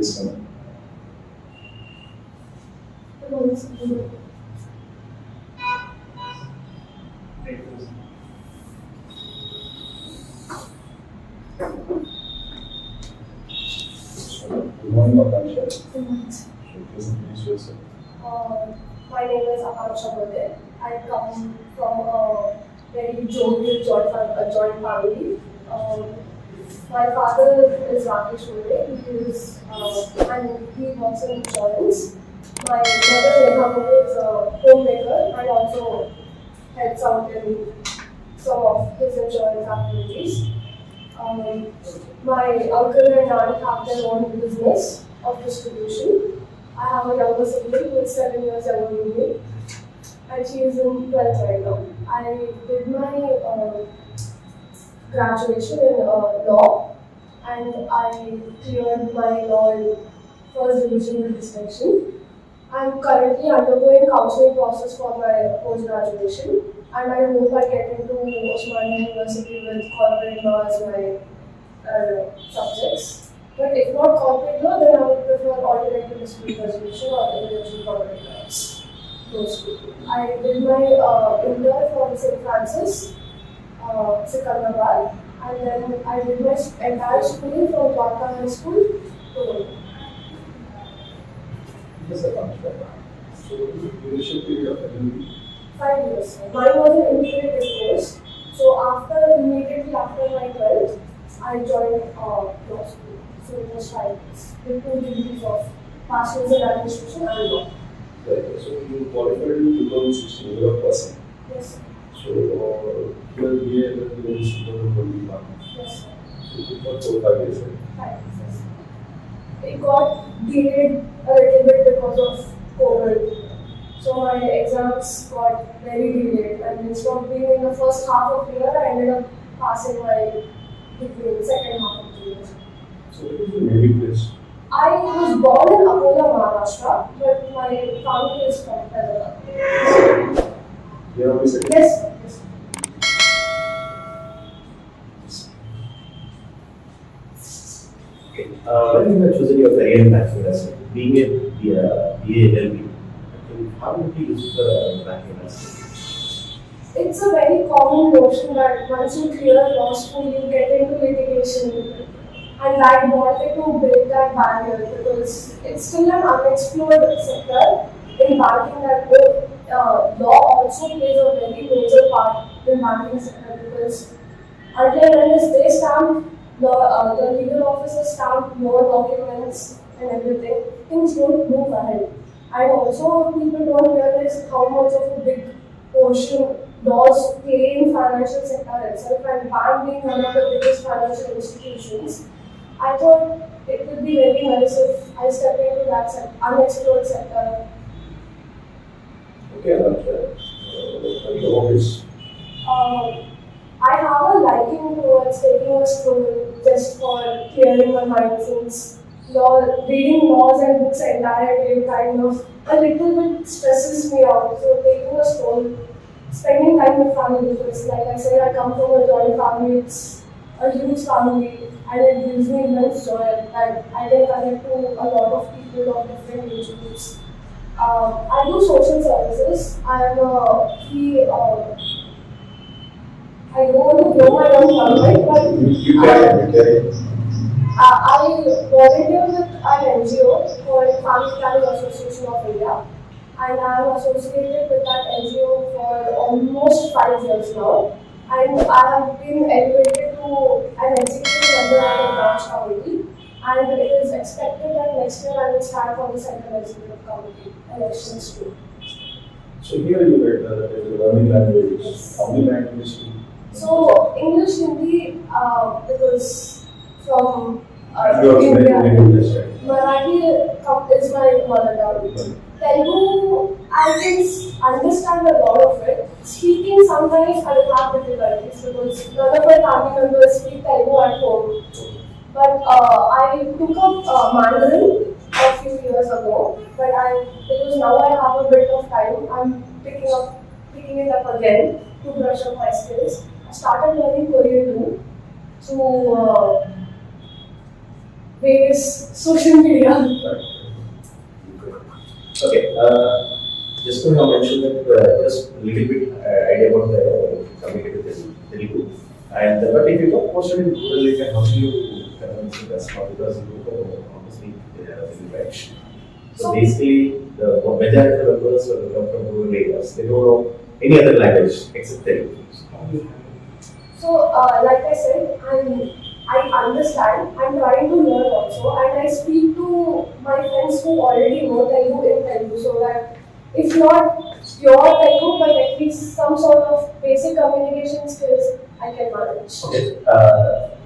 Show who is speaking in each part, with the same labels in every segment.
Speaker 1: Please come in. Good morning, Akansha.
Speaker 2: Good morning.
Speaker 1: So please introduce yourself.
Speaker 2: My name is Akansha Bode. I come from a very jovial joint family. My father is Rakesh Bode. He works in insurance. My mother Rekha Bode is a homemaker and also helps out in some of his insurance activities. My uncle and aunt have their own business of distribution. I have a younger sibling who is 7 years younger than me, and she is in 12th right now. I did my graduation in law, and I cleared my law in first division with distinction. I am currently undergoing counseling process for my post-graduation, and I hope I get into Osmania University with corporate law as my subjects. But if not corporate law, then I would prefer alternative dispute resolution or individual corporate laws. Those two. I did my inter from St. Francis, Secunderabad, and then I did my entire schooling from Dwarka High School to
Speaker 1: Yes, Akansha. So what is the duration period of LLB?
Speaker 2: 5 years. Mine was an integrated course. So immediately after my 12th, I joined law school. So it was 5 years with 2 degrees of Masters in Administration and Law.
Speaker 1: Right. So you qualified in 2016, you are a person.
Speaker 2: Yes, sir.
Speaker 1: So your BA LLB is 2021.
Speaker 2: Yes, sir.
Speaker 1: So you took for 4-5 years, right?
Speaker 2: 5 years. Yes, sir. It got delayed a little bit because of COVID. So my exams got very delayed, and instead of being in the first half of the year, I ended up passing my degree in the second half of the year.
Speaker 1: So what is your native place?
Speaker 2: I was born in Akola, Maharashtra, but my family is from Telangana.
Speaker 1: You are always second.
Speaker 2: Yes, sir. Yes, sir.
Speaker 3: Okay. When you have chosen your career in banking industry, being a BA LLB, how would you use the banking industry?
Speaker 2: It's a very common notion that once you clear law school, you get into litigation. And I wanted to break that barrier because it's still an unexplored sector in banking that law also plays a very major part in banking sector because until and unless they stamp, the legal officers stamp more documents and everything, things don't move ahead. And also people don't realize how much of a big portion laws play in financial sector itself, and bank being one of the biggest financial institutions, I thought it would be very nice if I step into that unexplored sector.
Speaker 1: Okay, Akansha. What are your hobbies?
Speaker 2: I have a liking towards taking a stroll just for clearing my mind since reading laws and books entire day kind of a little bit stresses me out. So taking a stroll, spending time with family because like I said, I come from a joint family, it's a huge family. And it gives me immense joy that I can connect to a lot of people of different age groups. I do social services. I am a key. I don't want to blow my own trumpet, but
Speaker 1: You carry.
Speaker 2: I volunteer with an NGO called Family Planning Association of India, and I am associated with that NGO for almost 5 years now. And I have been elevated to an executive member at the branch committee, and it is expected that next year I will stand for the central executive committee elections too.
Speaker 1: So here you get learning languages.
Speaker 2: Yes.
Speaker 1: How many languages?
Speaker 2: So English, Hindi, because from
Speaker 1: You are
Speaker 2: India,
Speaker 1: native, right?
Speaker 2: Marathi is my mother tongue. Telugu, I can understand a lot of it. Speaking sometimes I will have difficulties because none of my family members speak Telugu at home. But I took up Mandarin a few years ago. But because now I have a bit of time, I'm picking it up again to brush up my skills. I started learning Korean too. So various social media.
Speaker 3: Okay, just to mention that just a little bit idea about the communicative Telugu. And but if you don't post it in rural area, how do you convince the customer? Because you obviously Telugu, right? So basically, the majority of the members will come from rural areas. They don't know any other language except Telugu.
Speaker 2: So, like I said, I understand. I'm trying to learn also, and I speak to my friends who already know Telugu in Telugu, so that if not pure Telugu, but at least some sort of basic communication skills I can manage.
Speaker 3: Okay,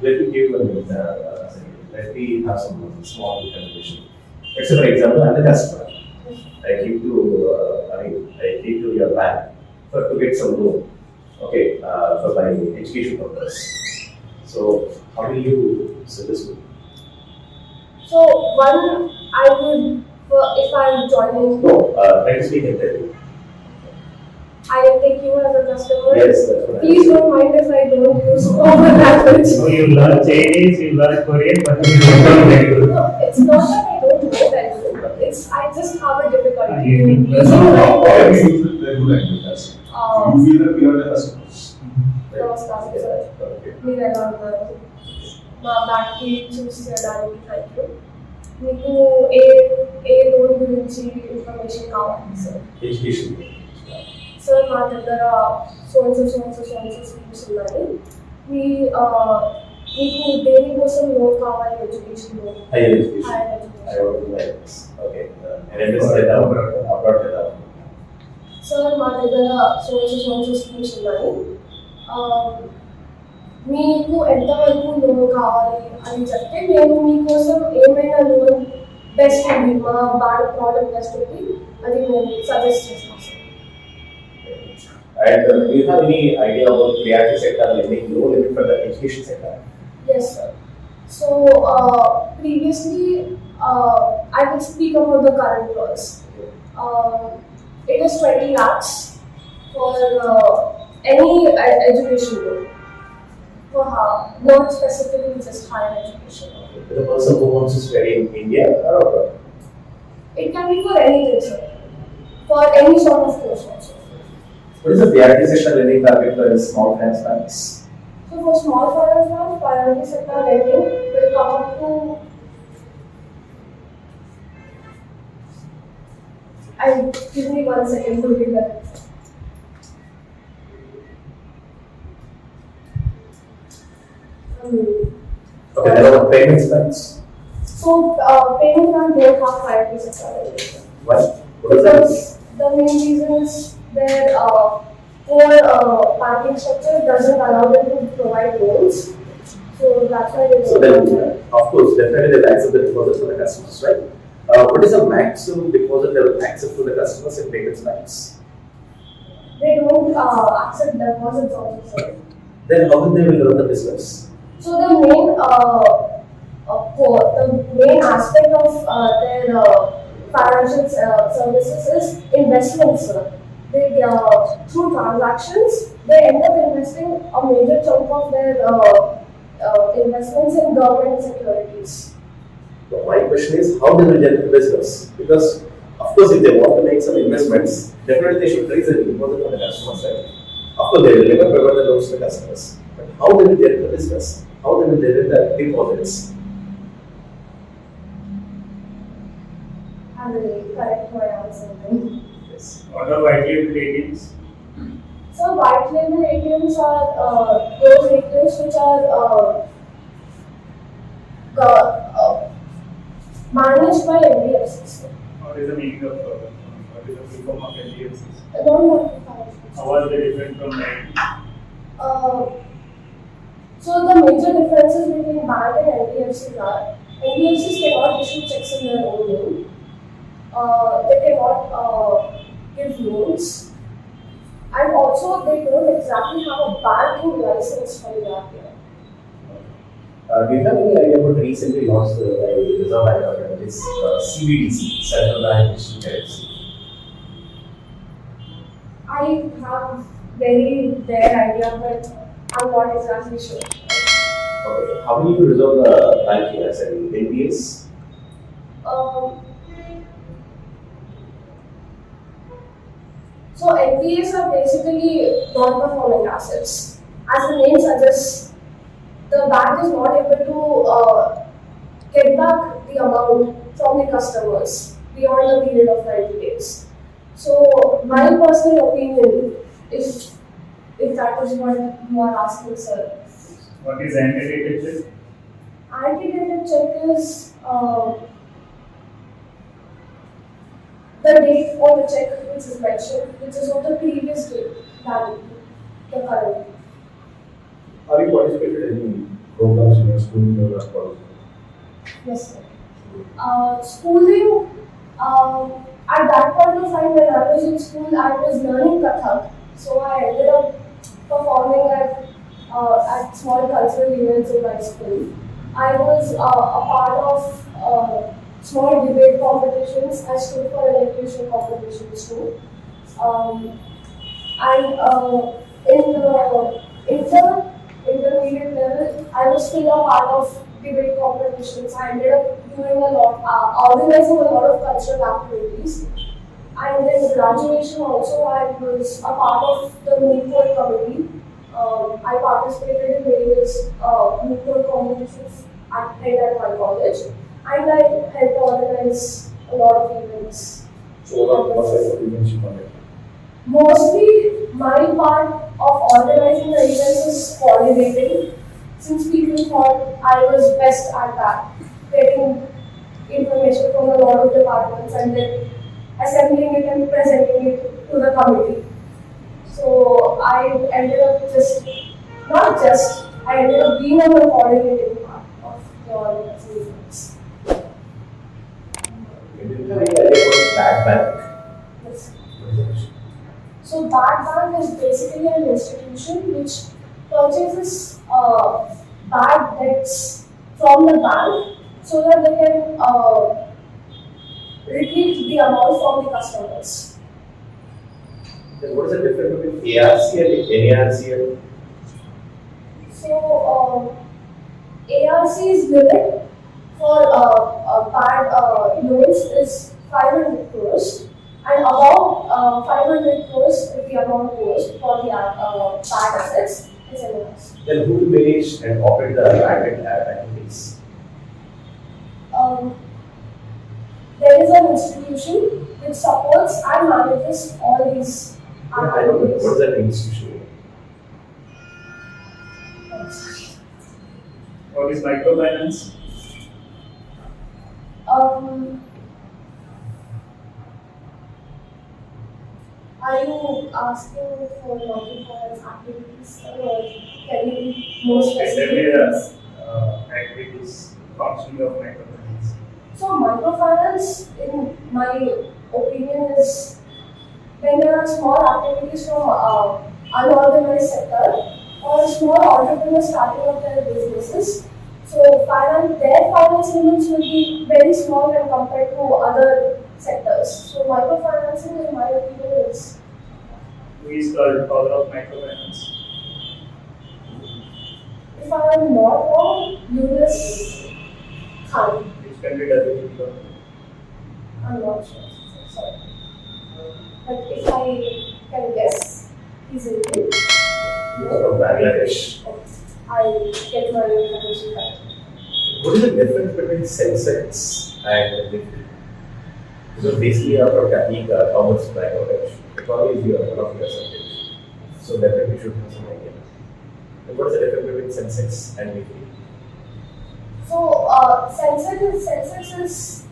Speaker 3: let me give you an let me have some small conversation. Let's say, for example, I'm the customer. I came to, I came to your bank to get some loan. Okay, for my education purpose. So, how will you suggest me?
Speaker 2: So, one, I would, if I'm joining,
Speaker 3: No, try to speak in Telugu.
Speaker 2: I will take you as a customer.
Speaker 3: Yes, that's what
Speaker 2: Please don't mind if I don't use proper language.
Speaker 4: So you learn Chinese, you learn Korean, but you don't know Telugu.
Speaker 2: No, it's not that I don't know Telugu. It's I just have a difficulty
Speaker 4: You
Speaker 2: using my words.
Speaker 1: Telugu language. That's it. You feel that we are the customers.
Speaker 2: నమస్కారం sir, మీరు ఎలా ఉన్నారు? మా బ్యాంక్కి చూస్ చేయడానికి thank you. మీకు ఏ loan గురించి information కావాలి సార్?
Speaker 3: Education.
Speaker 2: సార్ మా దగ్గర సోన్సో స్కీమ్స్ ఉన్నాయి. మీకు దేనికోసం లోన్ కావాలి? Education loan,
Speaker 3: Higher education.
Speaker 2: Hire
Speaker 3: I
Speaker 2: education.
Speaker 3: want to like this. Okay, and it is like abroad.
Speaker 2: Sir మా దగ్గర సోన్సో స్కీమ్స్ ఉన్నాయి. మీకు ఎంతవరకు లోన్ కావాలి అని చెప్తే మేము మీకోసం ఏమైనా లోన్ బెస్ట్ ఉంది, మా బ్యాంక్ ప్రోడక్ట్ బెస్ట్ ఉంది, అది మేము సజెస్ట్ చేస్తాం sir.
Speaker 3: And do you have any idea about priority sector lending, low limit for the education sector?
Speaker 2: Yes sir. So previously I will speak about the current laws. It is 20 lakhs for any education loan, for not specifically just higher education.
Speaker 3: The person who wants to study in India or abroad?
Speaker 2: It can be for anything sir, for any sort of course also.
Speaker 3: What is the priority sector lending target for small finance banks?
Speaker 2: So for small finance loans, priority sector lending will come up to, give me 1 second to read that.
Speaker 3: Okay, there are payments banks.
Speaker 2: So payment bank don't have priority sector lending.
Speaker 3: Why? What does that mean?
Speaker 2: Because the main reason is their core banking structure doesn't allow them to provide loans. So that's why they
Speaker 3: So
Speaker 2: don't
Speaker 3: then,
Speaker 2: have.
Speaker 3: of course, definitely they will accept the deposits from the customers, right? What is the maximum deposit they will accept from the customers in payments banks?
Speaker 2: They don't accept deposits also, sir.
Speaker 3: Then how will they will run the business?
Speaker 2: So the main aspect of their financial services is investments, sir. They through transactions they end up investing a major chunk of their investments in government securities.
Speaker 3: So my question is how they will generate business? Because of course if they want to make some investments, definitely they should raise a deposit for the customers, right? Of course they will never provide the loans to the customers. But how they will generate the business? How they will generate the deposits?
Speaker 2: I will correct my answer then.
Speaker 3: Yes.
Speaker 4: What are white label ATMs?
Speaker 2: So white label ATMs are those ATMs which are managed by NBFCs.
Speaker 4: What is the meaning of what is the full form of NBFCs?
Speaker 2: I don't know if I
Speaker 4: How are they different from bank?
Speaker 2: So the major differences between bank and NBFCs are NBFCs cannot issue checks in their own name. They cannot give loans, and also they don't exactly have a banking license from the RBI.
Speaker 3: Do you have any idea about recently launched by Reserve Bank of India, this CBDC, Central Bank Digital Currency?
Speaker 2: I have very bare idea, but I'm not exactly sure.
Speaker 3: Okay. How will you resolve the banking as an NPS?
Speaker 2: Um, so NPAs are basically non-performing assets. As the name suggests, the bank is not able to get back the amount from the customers beyond the period of 90 days. So my personal opinion, if that is what you are asking, sir,
Speaker 4: What is antedated check?
Speaker 2: antedated check is the date on the check which is mentioned, which is of the previous date than the current.
Speaker 1: Are you participated in any programs in your school or college?
Speaker 2: Yes, sir. Schooling, at that point of time when I was in school, I was learning Kathak. So I ended up performing at small cultural events in my school. I was a part of small debate competitions. I stood for electrician competitions too. And in the intermediate level, I was still a part of debate competitions. I ended up doing a lot, organizing a lot of cultural activities. And then graduation also, I was a part of the moot court committee. I participated in various moot court competitions at my college, and I helped organize a lot of events.
Speaker 1: So what type of events you conduct?
Speaker 2: Mostly, my part of organizing the events is coordinating, since people thought I was best at that, getting information from a lot of departments and then assembling it and presenting it to the committee. So I ended up I ended up being on the coordinating part of the organizing events.
Speaker 3: Do you have any idea about bad bank?
Speaker 2: Yes.
Speaker 3: What is it?
Speaker 2: So bad bank is basically an institution which purchases bad debts from the bank so that they can retrieve the amount from the customers.
Speaker 3: Then what is the difference between ARC and NARCL?
Speaker 2: So ARC's limit for bad loans is 500 crores, and above 500 crores is the amount goes for the bad assets. It's NARC.
Speaker 3: Then who will manage and operate the bank activities?
Speaker 2: There is an institution which supports and manages all these
Speaker 3: I don't know.
Speaker 2: activities.
Speaker 3: What is that institution?
Speaker 4: What is microfinance?
Speaker 2: Are you asking for microfinance activities or can you be more specific?
Speaker 4: Activities functioning of microfinance.
Speaker 2: So microfinance, in my opinion, is when there are small activities from unorganized sector or small entrepreneurs starting up their businesses. So their finance limits will be very small when compared to other sectors. So microfinancing, in my opinion, is,
Speaker 4: Who is called father of microfinance?
Speaker 2: if I am not wrong, Yunus Khan.
Speaker 4: Which country does it belong?
Speaker 2: I'm not sure. Sorry. But if I can guess, he's Indian.
Speaker 3: From Bangladesh.
Speaker 2: I get my information right.
Speaker 3: What is the difference between Sensex and Nifty? So basically, after taking commerce background, economy is one of your subjects. So definitely should have some idea. And what is the difference between Sensex and Nifty?
Speaker 2: So, Sensex is,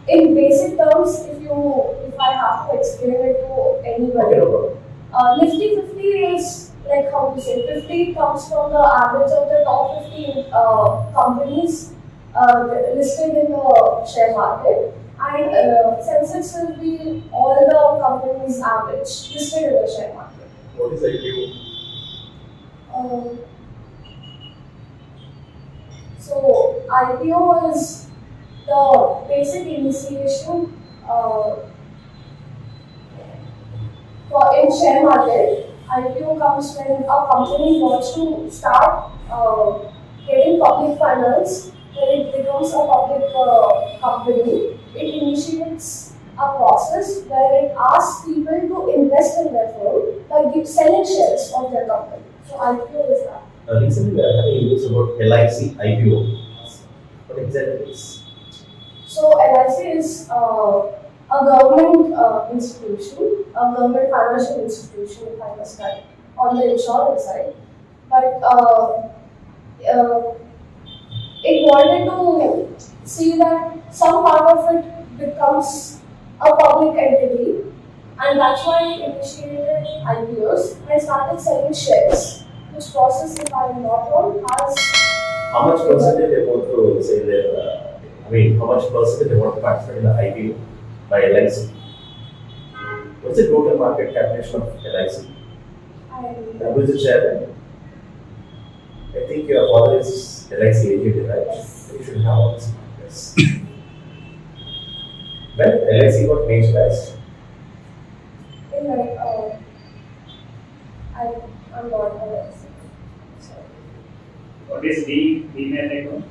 Speaker 2: in basic terms, if I have to explain it to anybody,
Speaker 3: Okay, no problem.
Speaker 2: Nifty 50 is like how to say, 50 comes from the average of the top 50 companies listed in the share market, and Sensex will be all the companies average listed in the share market.
Speaker 3: What is IPO?
Speaker 2: So IPO is the basic initiation for in share market. IPO comes when a company wants to start getting in public finance, when it becomes a public company, it initiates a process where it asks people to invest in their firm by selling shares of their company. So IPO is that.
Speaker 3: Recently, we are having news about LIC IPO. What exactly is?
Speaker 2: So LIC is a government institution, a government financial institution, if I must say, on the insurance side. But it wanted to see that some part of it becomes a public entity, and that's why it initiated IPOs and started selling shares, which process, if I'm not wrong, has
Speaker 3: How much percentage they want to say their, how much percentage they want to participate in the IPO by LIC? What's the total market capitalization of LIC? Who is the chairman? I think your father is LIC agent, right?
Speaker 2: Yes.
Speaker 3: You should have all this. Yes. When LIC got nationalized,
Speaker 2: in like I'm not aware. Sorry.
Speaker 4: What is Demat account?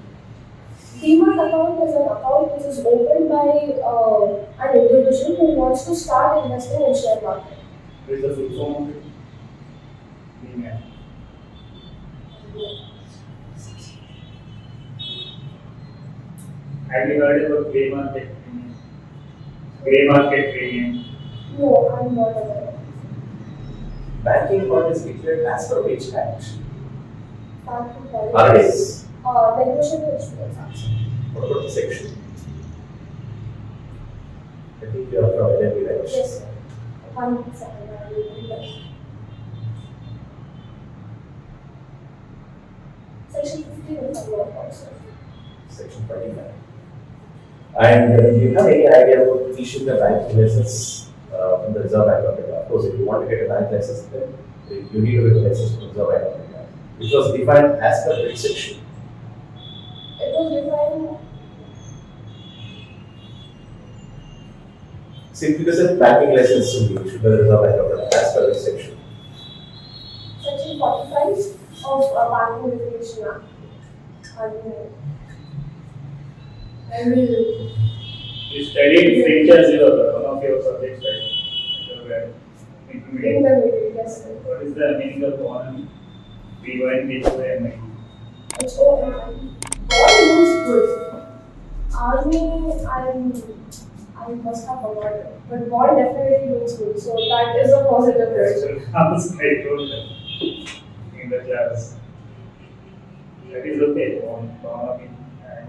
Speaker 2: Demat account is an account which is opened by an individual who wants to start investing in share market.
Speaker 4: What is the full form of it? Demat. Have you heard about grey market premium? Grey market premium.
Speaker 2: No, I'm not aware.
Speaker 3: banking fund is declared as per which act?
Speaker 2: Banking
Speaker 3: RDs.
Speaker 2: Negotiable instruments actually.
Speaker 3: What about the section? I think you are from NLP, right?
Speaker 2: Yes, sir. 1 second, I will read that. Section 15 is a law also.
Speaker 3: Section 29. And do you have any idea about issuing a bank license from the Reserve Bank of India? Of course, if you want to get a bank license, then you need to get a license from the Reserve Bank of India. It was defined as per which section?
Speaker 2: It was defined.
Speaker 3: See, because a banking license to be issued by the Reserve Bank of India as per which section?
Speaker 2: Section 45 of Banking Regulation Act. I will.
Speaker 4: You studied French as one of your subjects, right? Intermediate.
Speaker 2: Intermediate, yes, sir.
Speaker 4: What is the meaning of bond? B1, B2, and
Speaker 2: It's all bond means good. Army, I must have forgotten. But bond definitely means good. So that is a positive word.
Speaker 4: I told them in the class. That is okay. I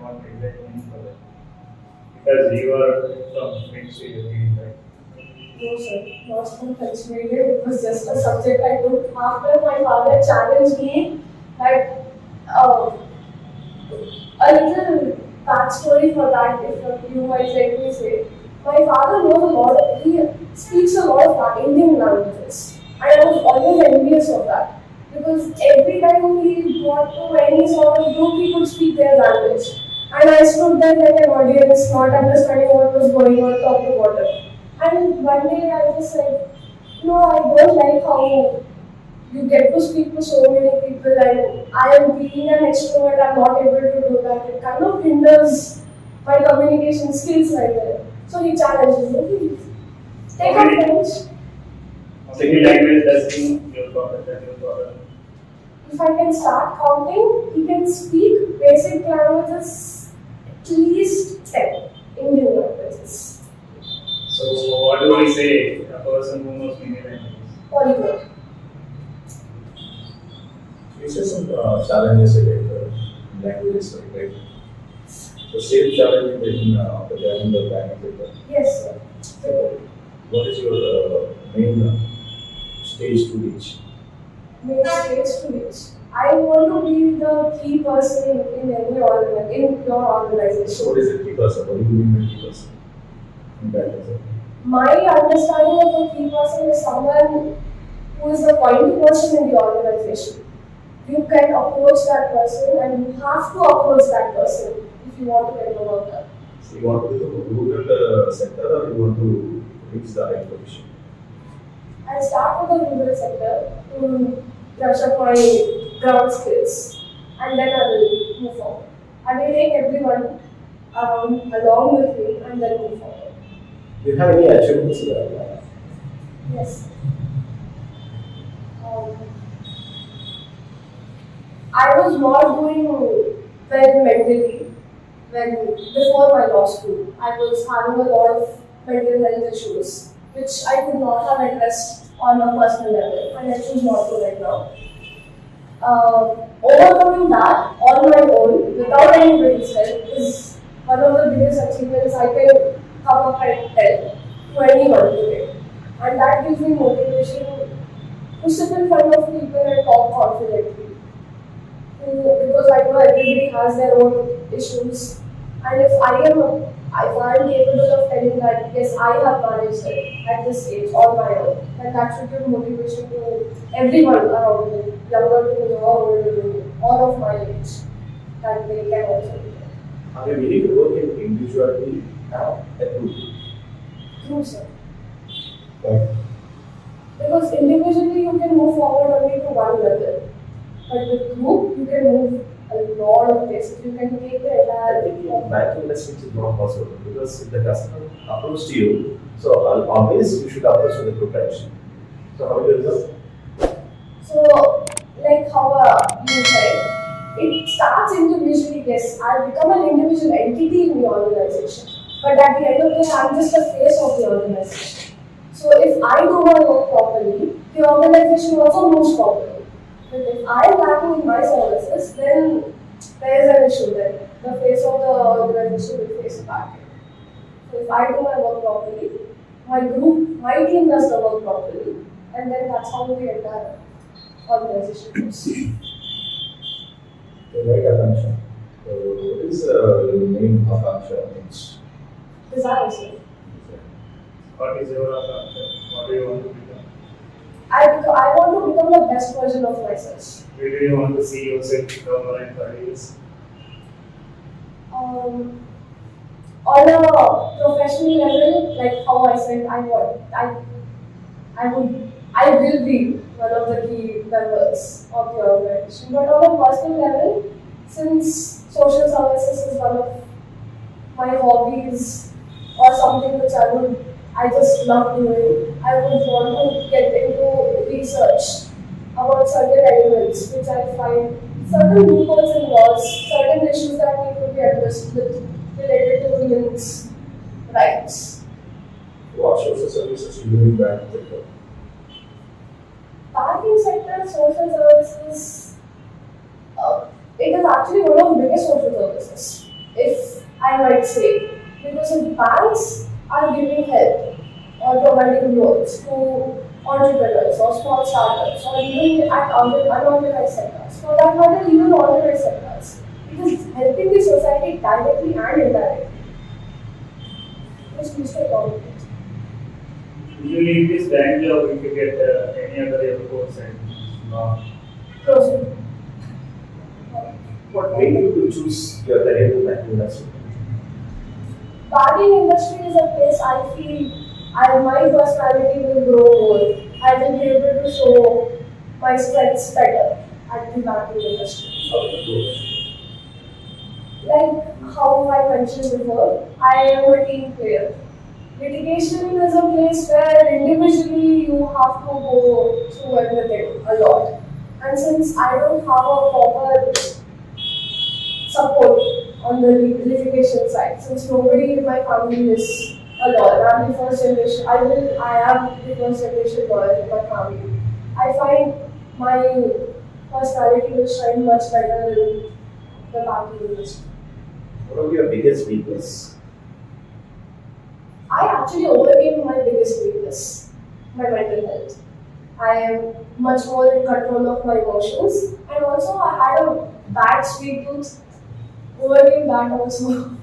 Speaker 4: want exact meaning for that. Because you are from French medium, right?
Speaker 2: No, sir. Not from French medium. It was just a subject I took after my father challenged me that a little backstory for that, if you might let me say. My father knows a lot, he speaks a lot of Indian languages. And I was always envious of that. Because every time he got to any sort of group, he could speak their language. And I stood there like an audience, not understanding what was going on top to bottom. And one day I just said, no, I don't like how you get to speak to so many people, and I am being an extrovert, I'm not able to do that. It kind of hinders my communication skills right there. So he challenges me, take up French.
Speaker 4: Second language does your father, that your father.
Speaker 2: If I can start counting, he can speak basic languages, at least 10 Indian languages.
Speaker 4: So what do we say? A person who knows many languages.
Speaker 2: Polyglot.
Speaker 1: You said some challenges related languages, right? The same challenge in the bank sector.
Speaker 2: Yes, sir.
Speaker 1: So, what is your main stage to reach?
Speaker 2: Make space to reach. I want to be the key person in any in your organization.
Speaker 1: So, what is a key person? What do you mean by key person? In that sector?
Speaker 2: My understanding of a key person is someone who is the point person in the organization. You can approach that person and you have to approach that person if you want to get the work done.
Speaker 1: So, you want to be the rural sector or you want to reach the right position?
Speaker 2: I'll start with the rural sector to brush up my ground skills. and then I will move forward. I will take everyone along with me and then move forward.
Speaker 3: Do you have any achievements in your life?
Speaker 2: Yes. I was not doing well mentally before my law school. I was having a lot of mental health issues, which I could not have addressed on a personal level, and I choose not to right now. Overcoming that on my own without anybody's help is one of the biggest achievements I can come up and tell to anyone today. And that gives me motivation to sit in front of people and talk confidently. Because I know everybody has their own issues. And if I am capable of telling that yes, I have managed it at this age on my own, then that should give motivation to everyone around me, younger to me or older to me, all of my age, that they can also do it.
Speaker 3: Are you willing to work in individuality now at group?
Speaker 2: True, sir.
Speaker 3: Right.
Speaker 2: Because individually you can move forward only to one level. But with group, you can move a lot of places. You can take the
Speaker 3: I
Speaker 2: entire.
Speaker 3: think in banking industry it is not possible because if the customer approves to you, so always you should approach with the group action. So how do you result?
Speaker 2: So, like how you said, it starts individually. Yes, I'll become an individual entity in the organization. But at the end of the day, I'm just the face of the organization. So if I do my work properly, the organization also moves properly. But if I am lacking in my services, then there is an issue there. The face of the organization will face a back. So if I do my work properly, my group, my team does the work properly, and then that's how the entire organization goes.
Speaker 1: The right Akansha. So what is your main Akansha means?
Speaker 2: Desire, sir.
Speaker 4: What is your what do you want to become?
Speaker 2: I want to become the best version of myself.
Speaker 4: Where do you want to see yourself down in 5 years?
Speaker 2: On a professional level, like how I said, I will be one of the key members of the organization. But on a personal level, since social services is one of my hobbies or something which I just love doing, I would want to get into research about certain elements which I find certain loopholes in laws, certain issues that need to be addressed with related to women's rights.
Speaker 1: What social services you do in banking sector?
Speaker 2: Banking sector, social services, it is actually one of the biggest social services, if I might say. Because if banks are giving help or providing loans to entrepreneurs or small startups or even at unorganized sectors, for that matter, even organized sectors, it is helping the society directly and indirectly. Which needs to acknowledge it.
Speaker 4: Usually in this bank job, if you get any other level course and
Speaker 2: Proceed.
Speaker 3: What made you to choose your career to banking industry?
Speaker 2: Banking industry is a place I feel my personality will grow more. I will be able to show my strengths better at the banking industry. Like how I mentioned before, I am a team player. Litigation is a place where individually you have to go through everything a lot. And since I don't have a proper support on the litigation side, since nobody in my family is a lawyer, I'm the first generation, I am the first generation lawyer in my family. I find my personality will shine much better in the banking industry.
Speaker 3: What was your biggest weakness?
Speaker 2: I actually overcame my biggest weakness, my mental health. I am much more in control of my emotions, and also I had a bad sweet tooth. Overcame that also.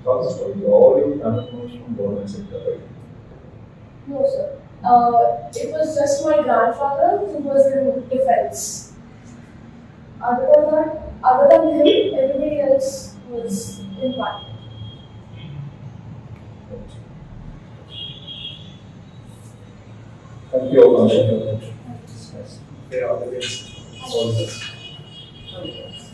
Speaker 1: Tell the story. All your family comes from government sector, right?
Speaker 2: No, sir. It was just my grandfather who was in defense. Other than him, everybody else was in part.
Speaker 1: Thank you, Akansha.
Speaker 4: they are the best.
Speaker 1: All the best.
Speaker 2: Okay.